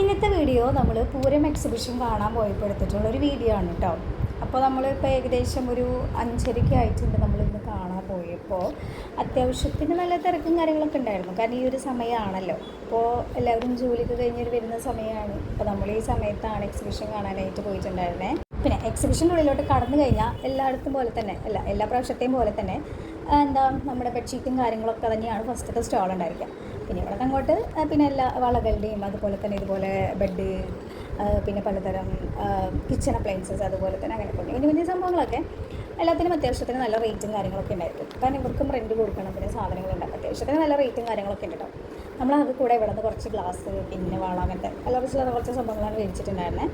ഇന്നത്തെ വീഡിയോ നമ്മൾ പൂരം എക്സിബിഷൻ കാണാൻ പോയപ്പോൾ എടുത്തിട്ടുള്ളൊരു വീഡിയോ ആണ് കേട്ടോ. അപ്പോൾ നമ്മളിപ്പോൾ ഏകദേശം ഒരു 5:30 ആയിട്ടുണ്ട് നമ്മളിന്ന് കാണാൻ പോയപ്പോൾ. അത്യാവശ്യത്തിന് നല്ല തിരക്കും കാര്യങ്ങളൊക്കെ ഉണ്ടായിരുന്നു, കാരണം ഈ ഒരു സമയമാണല്ലോ. അപ്പോൾ എല്ലാവരും ജോലിക്ക് കഴിഞ്ഞൊരു വരുന്ന സമയമാണ്. അപ്പോൾ നമ്മൾ ഈ സമയത്താണ് എക്സിബിഷൻ കാണാനായിട്ട് പോയിട്ടുണ്ടായിരുന്നത്. പിന്നെ എക്സിബിഷൻ്റെ ഉള്ളിലോട്ട് കടന്നു കഴിഞ്ഞാൽ എല്ലായിടത്തും പോലെ തന്നെ എല്ലാ പ്രാവശ്യത്തെയും പോലെ തന്നെ നമ്മുടെ ബെഡ്ഷീറ്റും കാര്യങ്ങളൊക്കെ തന്നെയാണ് ഫസ്റ്റത്തെ സ്റ്റോൾ ഉണ്ടായിരിക്കുക. പിന്നെ ഇവിടെ അങ്ങോട്ട് പിന്നെ എല്ലാ വളകളുടെയും അതുപോലെ തന്നെ ഇതുപോലെ ബെഡ്, പിന്നെ പലതരം കിച്ചൺ അപ്ലയൻസസ്, അതുപോലെ തന്നെ അങ്ങനെ കൊണ്ട് വലിയ വലിയ സംഭവങ്ങളൊക്കെ എല്ലാത്തിനും അത്യാവശ്യത്തിന് നല്ല റേറ്റും കാര്യങ്ങളൊക്കെ ഉണ്ടായിരിക്കും. കാരണം ഇവർക്കും റെൻറ്റ് കൊടുക്കണം, പിന്നെ സാധനങ്ങളുണ്ടാകും. അത്യാവശ്യത്തിന് നല്ല റേറ്റും കാര്യങ്ങളൊക്കെ ഉണ്ട് കേട്ടോ. നമ്മളത് കൂടെ ഇവിടെ നിന്ന് കുറച്ച് ഗ്ലാസ്, പിന്നെ വള, അങ്ങനത്തെ കുറച്ച് സംഭവങ്ങളാണ് മേടിച്ചിട്ടുണ്ടായിരുന്നത്.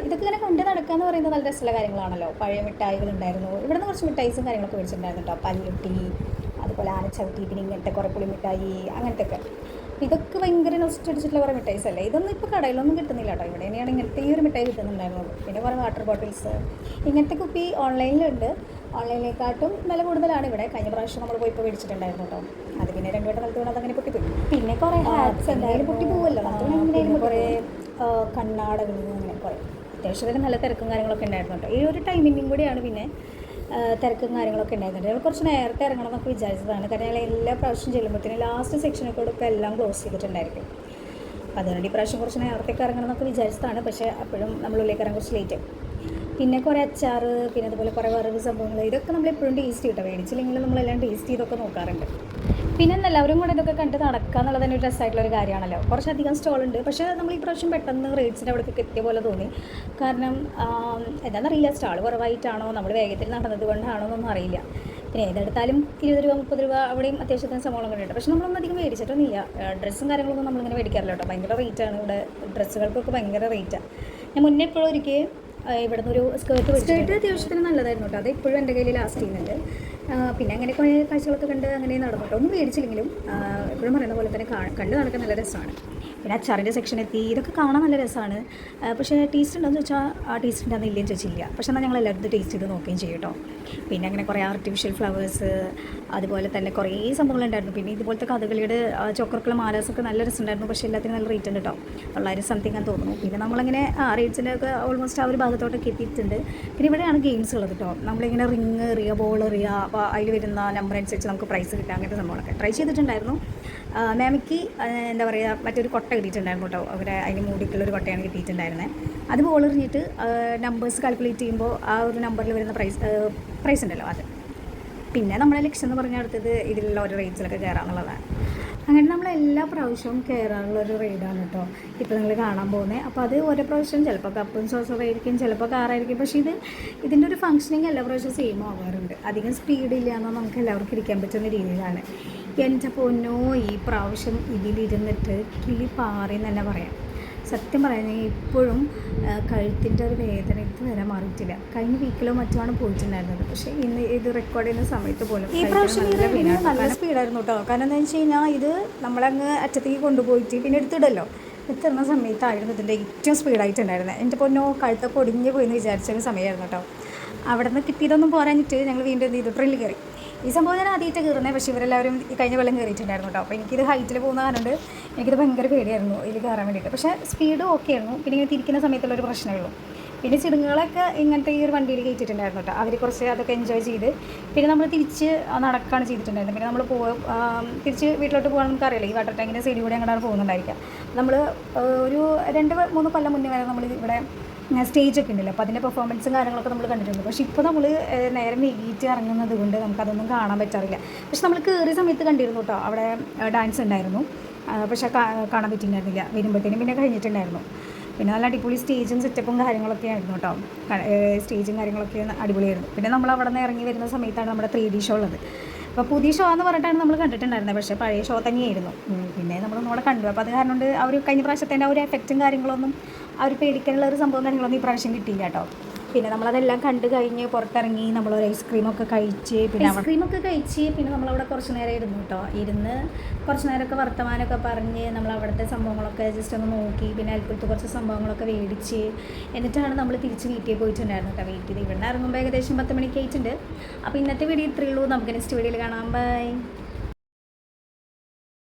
ഇതൊക്കെ ഇങ്ങനെ കണ്ട് നടക്കുക എന്ന് പറയുന്നത് നല്ല രസമുള്ള കാര്യങ്ങളാണല്ലോ. പഴയ മിഠായികളുണ്ടായിരുന്നു, ഇവിടെ നിന്ന് കുറച്ച് മിഠായിസും കാര്യങ്ങളൊക്കെ മേടിച്ചിട്ടുണ്ടായിരുന്നു കേട്ടോ. പല്ലുട്ടി, അതുപോലെ ആനച്ചവിട്ടി, പിന്നെ ഇങ്ങനത്തെ കുറേ പുളിമിഠായി, അങ്ങനത്തെ ഒക്കെ. ഇതൊക്കെ ഭയങ്കര നൊസ്റ്റ് അടിച്ചിട്ടുള്ള കുറേ മിഠായിസ് അല്ലേ. ഇതൊന്നും ഇപ്പോൾ കടയിലൊന്നും കിട്ടുന്നില്ല കേട്ടോ. ഇവിടെ തന്നെയാണ് ഇങ്ങനത്തെ ഈ ഒരു മിഠായി കിട്ടുന്നുണ്ടായിരുന്നുള്ളൂ. പിന്നെ കുറേ വാട്ടർ ബോട്ടിൽസ്, ഇങ്ങനത്തെ കുപ്പി ഓൺലൈനിലുണ്ട്. ഓൺലൈനിലേക്കാട്ടും വില കൂടുതലാണ് ഇവിടെ. കഴിഞ്ഞ പ്രാവശ്യം നമ്മൾ പോയി മേടിച്ചിട്ടുണ്ടായിരുന്നു കേട്ടോ. അത് പിന്നെ 2 വട്ടം നിലത്ത് വീണത് അങ്ങനെ പൊട്ടിപ്പോയി. പിന്നെ കുറേ ഹാറ്റ്സ് എന്തായാലും പൊട്ടി പോകുമല്ലോ, എങ്ങനെയാലും കുറേ കണ്ണാടകൾ, അങ്ങനെ കുറേ അത്യാവശ്യത്തിന് നല്ല തിരക്കും കാര്യങ്ങളൊക്കെ ഉണ്ടായിരുന്നു കേട്ടോ. ഈ ഒരു ടൈമിങ്ങും കൂടിയാണ് പിന്നെ തിരക്കും കാര്യങ്ങളൊക്കെ ഉണ്ടായിരുന്നുണ്ട്. ഞങ്ങൾ കുറച്ച് നേരത്തെ ഇറങ്ങണം എന്നൊക്കെ വിചാരിച്ചതാണ്, കാരണം ഞങ്ങൾ എല്ലാ പ്രാവശ്യം ചെല്ലുമ്പോഴത്തേനും ലാസ്റ്റ് സെക്ഷനൊക്കെ ഇപ്പോൾ എല്ലാം ക്ലോസ് ചെയ്തിട്ടുണ്ടായിരിക്കും. അതുകൊണ്ട് ഈ പ്രാവശ്യം കുറച്ച് നേരത്തേക്ക് ഇറങ്ങണം എന്നൊക്കെ വിചാരിച്ചതാണ്. പക്ഷേ അപ്പോഴും നമ്മളുള്ളിലേക്ക് ഇറങ്ങാൻ കുറച്ച് ലേറ്റ്. പിന്നെ കുറേ അച്ചാർ, പിന്നെ അതുപോലെ കുറേ വറവ് സംഭവങ്ങൾ, ഇതൊക്കെ നമ്മളെപ്പോഴും ടേസ്റ്റ് കിട്ടും. മേടിച്ചില്ലെങ്കിലും നമ്മളെല്ലാം ടേസ്റ്റ് ചെയ്തൊക്കെ നോക്കാറുണ്ട്. പിന്നെ എല്ലാവരും കൂടെ ഇതൊക്കെ കണ്ട് നടക്കുക എന്നുള്ളത് തന്നെ ഒരു രസമായിട്ടുള്ളൊരു കാര്യമാണല്ലോ. കുറച്ചധികം സ്റ്റോളുണ്ട്, പക്ഷേ നമ്മൾ ഈ പ്രാവശ്യം പെട്ടെന്ന് റേറ്റ്സിൻ്റെ അവിടേക്ക് എത്തിയ പോലെ തോന്നി. കാരണം എന്താണെന്നറിയില്ല, സ്റ്റാൾ കുറവായിട്ടാണോ നമ്മൾ വേഗത്തിൽ നടന്നത് കൊണ്ടാണോ എന്നൊന്നും അറിയില്ല. പിന്നെ ഏതെടുത്താലും 20 രൂപ 30 രൂപ അവിടെയും അത്യാവശ്യത്തിന് സംഭവങ്ങളൊക്കെ ഉണ്ട്. പക്ഷേ നമ്മളൊന്നും അധികം മേടിച്ചിട്ടൊന്നുമില്ല. ഡ്രസ്സും കാര്യങ്ങളൊന്നും നമ്മളിങ്ങനെ മേടിക്കാറില്ല കേട്ടോ. ഭയങ്കര റേറ്റാണ് ഇവിടെ, ഡ്രസ്സുകൾക്കൊക്കെ ഭയങ്കര റേറ്റാണ്. ഞാൻ മുന്നേ എപ്പോഴും ഒരിക്കൽ ഇവിടെ നിന്നൊരു സ്കേർട്ട് അത്യാവശ്യത്തിന് നല്ലതായിരുന്നു കേട്ടോ. അത് ഇപ്പോഴും എൻ്റെ കയ്യിൽ ലാസ്റ്റ് ചെയ്യുന്നുണ്ട്. പിന്നെ അങ്ങനെ കുറേ കാഴ്ചകളൊക്കെ കണ്ട് അങ്ങനെ നടന്നു കേട്ടോ. ഒന്നും മേടിച്ചില്ലെങ്കിലും എപ്പോഴും പറയുന്ന പോലെ തന്നെ കണ്ട് നടക്കാൻ നല്ല രസമാണ്. പിന്നെ അച്ചാറിൻ്റെ സെക്ഷൻ എത്തി, ഇതൊക്കെ കാണാൻ നല്ല രസമാണ്. പക്ഷേ ടേസ്റ്റ് ഉണ്ടോയെന്ന് ചോദിച്ചാൽ ടേസ്റ്റ് ഉണ്ടെന്ന് ഇല്ലെന്ന് ചോദിച്ചില്ല. പക്ഷേ എന്നാൽ ഞങ്ങൾ എല്ലാവരും ടേസ്റ്റ് ചെയ്ത് നോക്കുകയും ചെയ്യും കേട്ടോ. പിന്നെ അങ്ങനെ കുറേ ആർട്ടിഫിഷ്യൽ ഫ്ലവേഴ്സ്, അതുപോലെ തന്നെ കുറേ സംഭവങ്ങളുണ്ടായിരുന്നു. പിന്നെ ഇതുപോലത്തെ കഥകളിയുടെ ചോക്കർക്കുള്ള മാലാസൊക്കെ നല്ല രസമുണ്ടായിരുന്നു. പക്ഷേ എല്ലാത്തിനും നല്ല റേറ്റ് ഉണ്ട് കേട്ടോ. 900 സംതിങ് ആണെന്ന് തോന്നുന്നു. പിന്നെ നമ്മളങ്ങനെ റേറ്റ്സിൻ്റെ ഒക്കെ ഓൾമോസ്റ്റ് ആ ഒരു ഭാഗത്തോട്ടൊക്കെ എത്തിയിട്ടുണ്ട്. പിന്നെ ഇവിടെയാണ് ഗെയിംസ് ഉള്ളത് കേട്ടോ. നമ്മളിങ്ങനെ റിങ് എറിയുക, ബോൾ എറിയുക, അപ്പോൾ അതിൽ വരുന്ന നമ്പർ അനുസരിച്ച് നമുക്ക് പ്രൈസ് കിട്ടുക, അങ്ങനത്തെ സംഭവങ്ങളൊക്കെ ട്രൈ ചെയ്തിട്ടുണ്ടായിരുന്നു. മാമിക്ക് എന്താ പറയുക, മറ്റൊരു കൊട്ട കിട്ടിയിട്ടുണ്ടായിരുന്നു കേട്ടോ. അവരെ അതിന് മൂടിക്കുള്ളൊരു കൊട്ടയാണ് കിട്ടിയിട്ടുണ്ടായിരുന്നത്. അത് ബോൾ എറിഞ്ഞിട്ട് നമ്പേഴ്സ് കാൽക്കുലേറ്റ് ചെയ്യുമ്പോൾ ആ ഒരു നമ്പറിൽ വരുന്ന പ്രൈസ് ഉണ്ടല്ലോ അത്. പിന്നെ നമ്മളെ ലക്ഷ്യം എന്ന് പറഞ്ഞാൽ അടുത്തത് ഇതിലുള്ള ഓരോ റേറ്റ്സിലൊക്കെ കയറാമെന്നുള്ളതാണ്. അങ്ങനെ നമ്മൾ എല്ലാ പ്രാവശ്യവും കയറാനുള്ളൊരു റൈഡാണ് കേട്ടോ ഇപ്പോൾ നിങ്ങൾ കാണാൻ പോകുന്നത്. അപ്പോൾ അത് ഓരോ പ്രാവശ്യം ചിലപ്പോൾ കപ്പും സോസറായിരിക്കും, ചിലപ്പോൾ കാറായിരിക്കും. പക്ഷേ ഇതിൻ്റെ ഒരു ഫങ്ഷനിങ് എല്ലാ പ്രാവശ്യം സെയിം ആവാറുണ്ട്. അധികം സ്പീഡില്ല എന്നാൽ നമുക്ക് എല്ലാവർക്കും ഇരിക്കാൻ പറ്റുന്ന രീതിയിലാണ്. എൻ്റെ പൊന്നോ, ഈ പ്രാവശ്യം ഇതിലിരുന്നിട്ട് കിളി പാറിയെന്ന് തന്നെ പറയാം. സത്യം പറയുന്നത് ഇപ്പോഴും കഴുത്തിൻ്റെ ഒരു വേദന ഇതുവരെ മാറിയിട്ടില്ല. കഴിഞ്ഞ വീക്കിലോ മറ്റുമാണ് പോയിട്ടുണ്ടായിരുന്നത്. പക്ഷേ ഇന്ന് ഇത് റെക്കോർഡ് ചെയ്യുന്ന സമയത്ത് പോലും ഈ പ്രാവശ്യം നല്ല സ്പീഡായിരുന്നു കേട്ടോ. കാരണം എന്താണെന്ന് വെച്ച് കഴിഞ്ഞാൽ ഇത് നമ്മളങ്ങ് അറ്റത്തേക്ക് കൊണ്ടുപോയിട്ട് പിന്നെ എടുത്തിടല്ലോ, എത്തുന്ന സമയത്തായിരുന്നു ഇതിൻ്റെ ഏറ്റവും സ്പീഡായിട്ടുണ്ടായിരുന്നത്. എൻ്റെ പൊന്നോ, കഴുത്തൊക്കെ ഒടിഞ്ഞ് പോയി എന്ന് വിചാരിച്ചൊരു സമയമായിരുന്നു കേട്ടോ. അവിടെ നിന്ന് കിട്ടിയതൊന്നും പോരാഞ്ഞിട്ട് ഞങ്ങൾ വീണ്ടും എന്ത് ചെയ്തു, ട്രെയിനിൽ കയറി. ഈ സംഭവം ഞാൻ ആദ്യമായിട്ട് കയറുന്നത്, പക്ഷേ ഇവരെല്ലാവരും ഈ കഴിഞ്ഞ വെള്ളം കയറിയിട്ടുണ്ടായിരുന്നു കേട്ടോ. അപ്പോൾ എനിക്കിത് ഹൈറ്റിൽ പോകുന്ന കാരണമുണ്ട് എനിക്കിത് ഭയങ്കര പേടിയായിരുന്നു ഇതിൽ കയറാൻ വേണ്ടിയിട്ട്. പക്ഷേ സ്പീഡ് ഓക്കെ ആയിരുന്നു. പിന്നെ ഇങ്ങനെ തിരിക്കുന്ന സമയത്തുള്ളൊരു പ്രശ്നമേ ഉള്ളൂ. പിന്നെ ചിടുങ്ങുകളൊക്കെ ഇങ്ങനത്തെ ഈ ഒരു വണ്ടിയിൽ കയറ്റിയിട്ടുണ്ടായിരുന്നു കേട്ടോ. അവർ കുറച്ച് അതൊക്കെ എൻജോയ് ചെയ്ത് പിന്നെ നമ്മൾ തിരിച്ച് നടക്കുകയാണ് ചെയ്തിട്ടുണ്ടായിരുന്നത്. പിന്നെ നമ്മൾ തിരിച്ച് വീട്ടിലോട്ട് പോകാൻ നമുക്കറിയില്ല, ഈ വാട്ടർ ടാങ്കിൻ്റെ സൈഡിൽ കൂടെ അങ്ങോട്ടാണ് പോകുന്നുണ്ടായിരിക്കുക. നമ്മൾ ഒരു 2-3 കൊല്ലം മുന്നേ വരെ നമ്മൾ ഇവിടെ സ്റ്റേജൊക്കെ ഉണ്ടല്ലോ, അപ്പോൾ അതിൻ്റെ പെർഫോമൻസും കാര്യങ്ങളൊക്കെ നമ്മൾ കണ്ടിട്ടുണ്ട്. പക്ഷേ ഇപ്പോൾ നമ്മൾ നേരെ വൈകിട്ട് ഇറങ്ങുന്നത് കൊണ്ട് നമുക്കതൊന്നും കാണാൻ പറ്റാറില്ല. പക്ഷെ നമ്മൾ കയറിയ സമയത്ത് കണ്ടിരുന്നു കേട്ടോ, അവിടെ ഡാൻസ് ഉണ്ടായിരുന്നു. പക്ഷേ കാണാൻ പറ്റിയിട്ടുണ്ടായിരുന്നില്ല, വരുമ്പോഴത്തേനും പിന്നെ കഴിഞ്ഞിട്ടുണ്ടായിരുന്നു. പിന്നെ നല്ല അടിപൊളി സ്റ്റേജും സെറ്റപ്പും കാര്യങ്ങളൊക്കെ ആയിരുന്നു കേട്ടോ. സ്റ്റേജും കാര്യങ്ങളൊക്കെ അടിപൊളിയായിരുന്നു. പിന്നെ നമ്മൾ അവിടെ നിന്ന് ഇറങ്ങി വരുന്ന സമയത്താണ് നമ്മുടെ 3D ഷോ ഉള്ളത്. അപ്പോൾ പുതിയ ഷോ എന്ന് പറഞ്ഞിട്ടാണ് നമ്മൾ കണ്ടിട്ടുണ്ടായിരുന്നത്, പക്ഷേ പഴയ ഷോ തന്നെയായിരുന്നു. പിന്നെ നമ്മളൊന്നുകൂടെ കണ്ടു. അപ്പോൾ അത് കാരണം കൊണ്ട് ആ ഒരു കഴിഞ്ഞ പ്രാവശ്യത്തിൻ്റെ ആ ഒരു എഫക്റ്റും കാര്യങ്ങളൊന്നും, ആ ഒരു പേടിക്കാനുള്ള ഒരു സംഭവം കാര്യങ്ങളൊന്നും ഈ പ്രാവശ്യം കിട്ടിയില്ല കേട്ടോ. പിന്നെ നമ്മളതെല്ലാം കണ്ടു കഴിഞ്ഞ് പുറത്തിറങ്ങി നമ്മളൊരു ഐസ്ക്രീമൊക്കെ കഴിച്ച് പിന്നെ നമ്മളവിടെ കുറച്ച് നേരം ഇരുന്നു കേട്ടോ. ഇരുന്ന് കുറച്ച് നേരമൊക്കെ വർത്തമാനമൊക്കെ പറഞ്ഞ് നമ്മൾ അവിടുത്തെ സംഭവങ്ങളൊക്കെ ജസ്റ്റ് ഒന്ന് നോക്കി. പിന്നെ അൽപ്പുറത്ത് കുറച്ച് സംഭവങ്ങളൊക്കെ മേടിച്ച് എന്നിട്ടാണ് നമ്മൾ തിരിച്ച് വീട്ടിൽ പോയിട്ടുണ്ടായിരുന്നു കേട്ടോ. വീട്ടിൽ ഇവിടെ ഇറങ്ങുമ്പോൾ ഏകദേശം 10 മണിക്ക് ആയിട്ടുണ്ട്. അപ്പോൾ ഇന്നത്തെ വീഡിയോ ഇത്രയേ ഉള്ളൂ. നമുക്ക് നെക്സ്റ്റ് വീഡിയോയിൽ കാണാം. ബൈ.